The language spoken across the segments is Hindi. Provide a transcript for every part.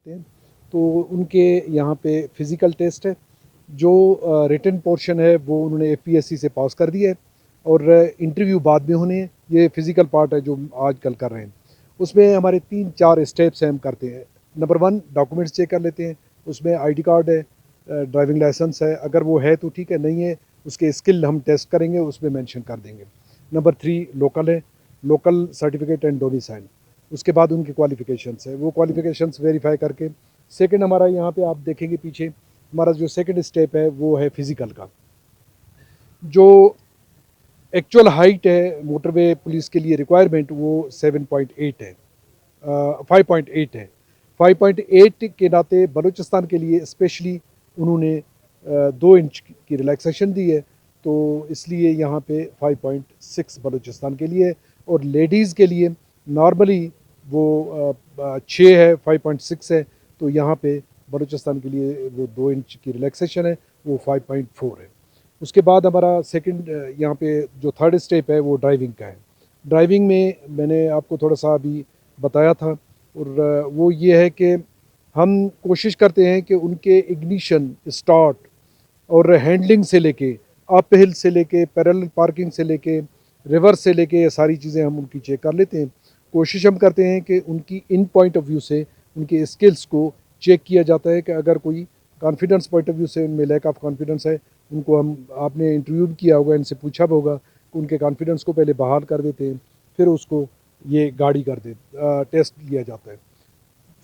हैं। तो उनके यहाँ पे फ़िज़िकल टेस्ट है, जो रिटन पोर्शन है वो उन्होंने एफपीएससी से पास कर दिया है और इंटरव्यू बाद में होने हैं। ये फ़िज़िकल पार्ट है जो आजकल कर रहे हैं। उसमें हमारे 3-4 स्टेप्स हैं हम करते हैं। नंबर 1 डॉक्यूमेंट्स चेक कर लेते हैं, उसमें आईडी कार्ड है, ड्राइविंग लाइसेंस है, अगर वो है तो ठीक है, नहीं है उसके स्किल हम टेस्ट करेंगे, उसमें मेंशन कर देंगे। नंबर 3 लोकल है, लोकल सर्टिफिकेट एंड डोमिसाइल। उसके बाद उनकी क्वालिफ़िकेशंस है, वो क्वालिफ़िकेशंस वेरीफाई करके सेकंड हमारा यहाँ पे आप देखेंगे पीछे हमारा जो सेकंड स्टेप है वो है फिज़िकल का। जो एक्चुअल हाइट है मोटरवे पुलिस के लिए रिक्वायरमेंट वो 7.8 है, 5.8 है। 5.8 के नाते बलूचिस्तान के लिए स्पेशली उन्होंने 2 इंच की रिलैक्सेशन दी है, तो इसलिए यहाँ पे 5.6 बलूचिस्तान के लिए है। और लेडीज़ के लिए नॉर्मली वो 6 है, 5.6 है, तो यहाँ पे बलूचिस्तान के लिए वो 2 इंच की रिलैक्सेशन है, वो 5.4 है। उसके बाद हमारा सेकंड यहाँ पे जो थर्ड स्टेप है वो ड्राइविंग का है। ड्राइविंग में मैंने आपको थोड़ा सा अभी बताया था, और वो ये है कि हम कोशिश करते हैं कि उनके इग्निशन, स्टार्ट और हैंडलिंग से लेके, अप हिल से लेके, पैरेलल पार्किंग से लेके, रिवर्स से लेके, ये सारी चीज़ें हम उनकी चेक कर लेते हैं। कोशिश हम करते हैं कि उनकी इन पॉइंट ऑफ व्यू से उनके स्किल्स को चेक किया जाता है कि अगर कोई कॉन्फिडेंस पॉइंट ऑफ व्यू से उनमें लैक ऑफ कॉन्फिडेंस है, उनको हम, आपने इंटरव्यू भी किया होगा, इनसे पूछा भी होगा कि उनके कॉन्फिडेंस को पहले बहाल कर देते हैं, फिर उसको ये गाड़ी कर दे टेस्ट लिया जाता है।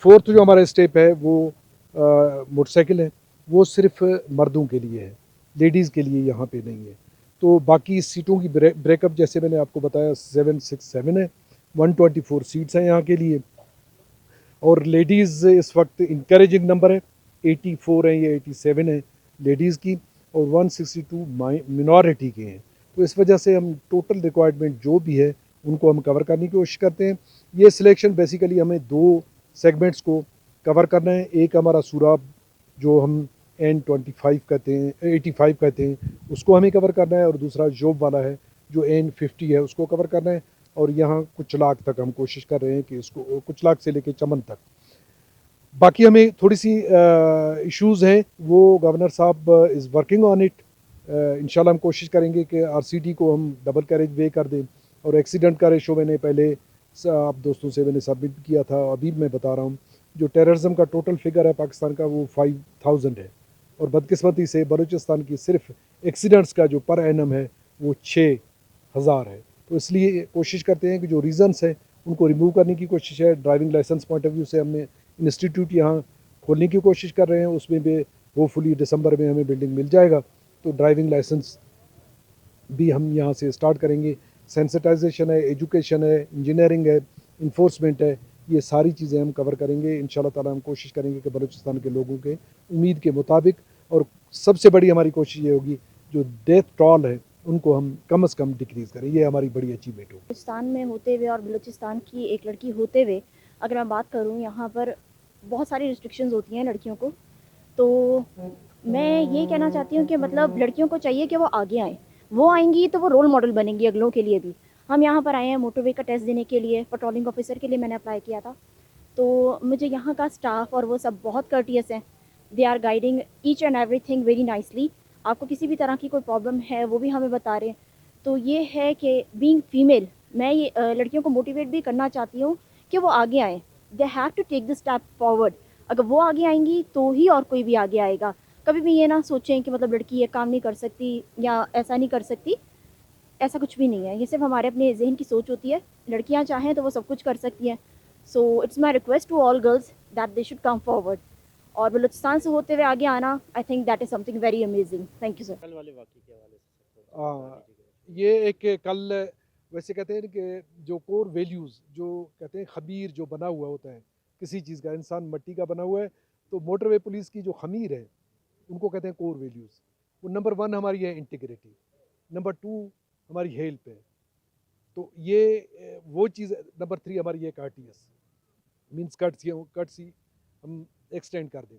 फोर्थ जो हमारा स्टेप है वो मोटरसाइकिल है, वो सिर्फ मर्दों के लिए है, लेडीज़ के लिए यहाँ पे नहीं है। तो बाकी सीटों की ब्रेकअप जैसे मैंने आपको बताया 767 है, 124 सीट्स हैं यहाँ के लिए। और लेडीज़ इस वक्त इंकरेजिंग नंबर है, 84 हैं, ये 87 है लेडीज़ की, और 162 मिनॉरिटी के हैं। तो इस वजह से हम टोटल रिक्वायरमेंट जो भी है उनको हम कवर करने की कोशिश करते हैं। ये सिलेक्शन बेसिकली हमें 2 सेगमेंट्स को कवर करना है। एक हमारा सूराब जो हम N25 कहते हैं, 85 कहते हैं, उसको हमें कवर करना है, और दूसरा जॉब वाला है जो N50 है, उसको कवर करना है। और यहाँ कुछ लाख तक हम कोशिश कर रहे हैं कि इसको, कुछ लाख से लेके चमन तक। बाकी हमें थोड़ी सी इश्यूज़ हैं, वो गवर्नर साहब इज़ वर्किंग ऑन इट। इंशाल्लाह हम कोशिश करेंगे कि आरसीटी को हम डबल कैरेज वे कर दें। और एक्सीडेंट का रेशो मैंने पहले आप दोस्तों से मैंने सबमिट किया था, अभी मैं बता रहा हूँ, जो टेररिज्म का टोटल फिगर है पाकिस्तान का वो 5000 है, और बदकिस्मती से बलूचिस्तान की सिर्फ एक्सीडेंट्स का जो पर एनम है वो 6000 है। तो इसलिए कोशिश करते हैं कि जो रीज़न्स हैं उनको रिमूव करने की कोशिश है। Driving licence point of view से हमने इंस्टीट्यूट यहाँ खोलने की कोशिश कर रहे हैं, उसमें भी होपफुली दिसंबर में हमें बिल्डिंग मिल जाएगा, तो ड्राइविंग लाइसेंस भी हम यहाँ से स्टार्ट करेंगे। सेंसिटाइजेशन है, एजुकेशन है, इंजीनियरिंग है, इन्फोर्समेंट है, ये सारी चीज़ें हम कवर करेंगे इंशाल्लाह ताला। हम कोशिश करेंगे कि बलूचिस्तान के लोगों के उम्मीद के मुताबिक, और सबसे बड़ी हमारी कोशिश ये होगी जो डेथ टॉल है उनको हम कम से कम डिक्रीज़ करें, ये हमारी बड़ी अचीवमेंट होगी। बलूचिस्तान में होते हुए और बलूचिस्तान की एक लड़की होते हुए अगर मैं बात करूँ, यहाँ पर बहुत सारी रिस्ट्रिक्शंस होती हैं लड़कियों को। तो मैं ये कहना चाहती हूँ कि मतलब लड़कियों को चाहिए कि वो आगे आएँ। वो आएँगी तो वो रोल मॉडल बनेंगी अगलों के लिए भी। हम यहाँ पर आए हैं मोटरवे का टेस्ट देने के लिए, पेट्रोलिंग ऑफिसर के लिए मैंने अप्लाई किया था। तो मुझे यहाँ का स्टाफ और वो सब बहुत कर्टियस हैं। They are guiding each and everything very nicely. आपको किसी भी तरह की कोई प्रॉब्लम है वो भी हमें बता रहे हैं। तो ये है कि बीइंग फीमेल मैं ये लड़कियों को मोटिवेट भी करना चाहती हूँ कि वो आगे आएँ। They have to take the step forward. अगर वो आगे आएंगी तो ही और कोई भी आगे आएगा। कभी भी ये ना सोचें कि मतलब लड़की ये काम नहीं कर सकती या ऐसा नहीं कर सकती। ऐसा कुछ भी नहीं है, ये सिर्फ हमारे अपने जहन की सोच होती है। लड़कियां चाहें तो वो सब कुछ कर सकती हैं। So it's my request to all girls that they should come forward. और बलूचिस्तान से होते हुए आगे आना, I think that is something very amazing. Thank you sir. कल वाले वाक़ये के हवाले से सर थोड़ा-सा बता हाँ, दीजिएगा इसमें। ये एक कल, वैसे कहते हैं कि जो कोर वैल्यूज़ जो कहते हैं खमीर जो बना हुआ होता है किसी चीज़ का, इंसान मट्टी का बना हुआ है, तो मोटरवे पुलिस की जो खमीर है उनको कहते हैं कोर वैल्यूज़। वो नंबर 1 हमारी है इंटीग्रिटी, नंबर 2 हमारी हेल्प है, तो ये वो चीज़। नंबर 3 हमारी है कार्टियस, मीन्स कर्टसी हम एक्सटेंड कर दें।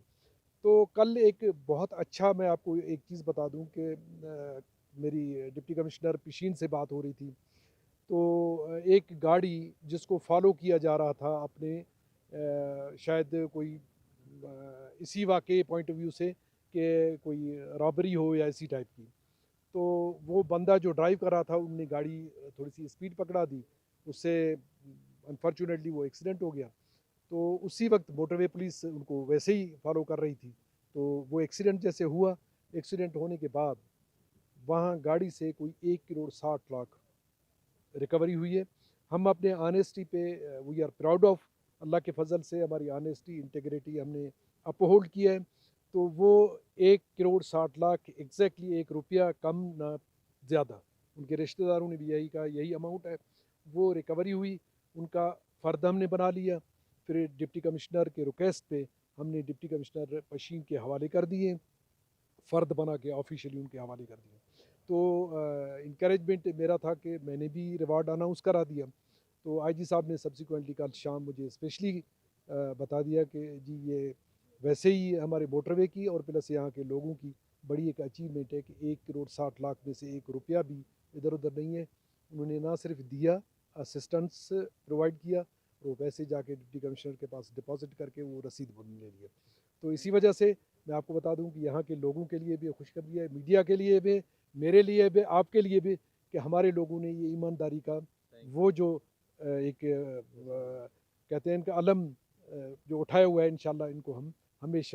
तो कल एक बहुत अच्छा, मैं आपको एक चीज़ बता दूं कि मेरी डिप्टी कमिश्नर पिशीन से बात हो रही थी, तो एक गाड़ी जिसको फॉलो किया जा रहा था अपने शायद कोई इसी वाक़े पॉइंट ऑफ व्यू से कि कोई रॉबरी हो या इसी टाइप की। तो वो बंदा जो ड्राइव कर रहा था उनने गाड़ी थोड़ी सी स्पीड पकड़ा दी, उससे अनफॉर्चुनेटली वो एक्सीडेंट हो गया। तो उसी वक्त मोटरवे पुलिस उनको वैसे ही फॉलो कर रही थी। तो वो एक्सीडेंट जैसे हुआ, एक्सीडेंट होने के बाद वहाँ गाड़ी से कोई 1 करोड़ 60 लाख रिकवरी हुई है। हम अपने ऑनेस्टी पे वी आर प्राउड ऑफ, अल्लाह के फजल से हमारी ऑनेस्टी इंटीग्रिटी हमने अपहोल्ड किया है। तो वो 1 करोड़ 60 लाख एग्जैक्टली 1 रुपया कम ना ज़्यादा, उनके रिश्तेदारों ने भी यही कहा यही अमाउंट है, वो रिकवरी हुई। उनका फ़र्द हमने बना लिया। फिर डिप्टी कमिश्नर के रिक्वेस्ट पे हमने डिप्टी कमिश्नर पश्चिम के हवाले कर दिए, फ़र्द बना के ऑफिशियली उनके हवाले कर दिए। तो इंकरेजमेंट मेरा था कि मैंने भी रिवार्ड अनाउंस करा दिया। तो आईजी साहब ने सब्सिक्वेंटली कल शाम मुझे स्पेशली बता दिया कि जी ये वैसे ही हमारे मोटरवे की और प्लस यहाँ के लोगों की बड़ी एक अचीवमेंट है कि 1 करोड़ 60 लाख में से 1 रुपया भी इधर उधर नहीं है। उन्होंने ना सिर्फ दिया, असिस्टेंस प्रोवाइड किया, और वो पैसे जाके डिप्टी कमिश्नर के पास डिपॉजिट करके वो रसीद ले लिए। तो इसी वजह से मैं आपको बता दूं कि यहाँ के लोगों के लिए भी खुशखबरी है, मीडिया के लिए भी, मेरे लिए भी, आपके लिए भी, कि हमारे लोगों ने ये ईमानदारी का वो जो एक कहते हैं इनका अलम जो उठाया हुआ है, इंशाल्लाह इनको हम हमेशा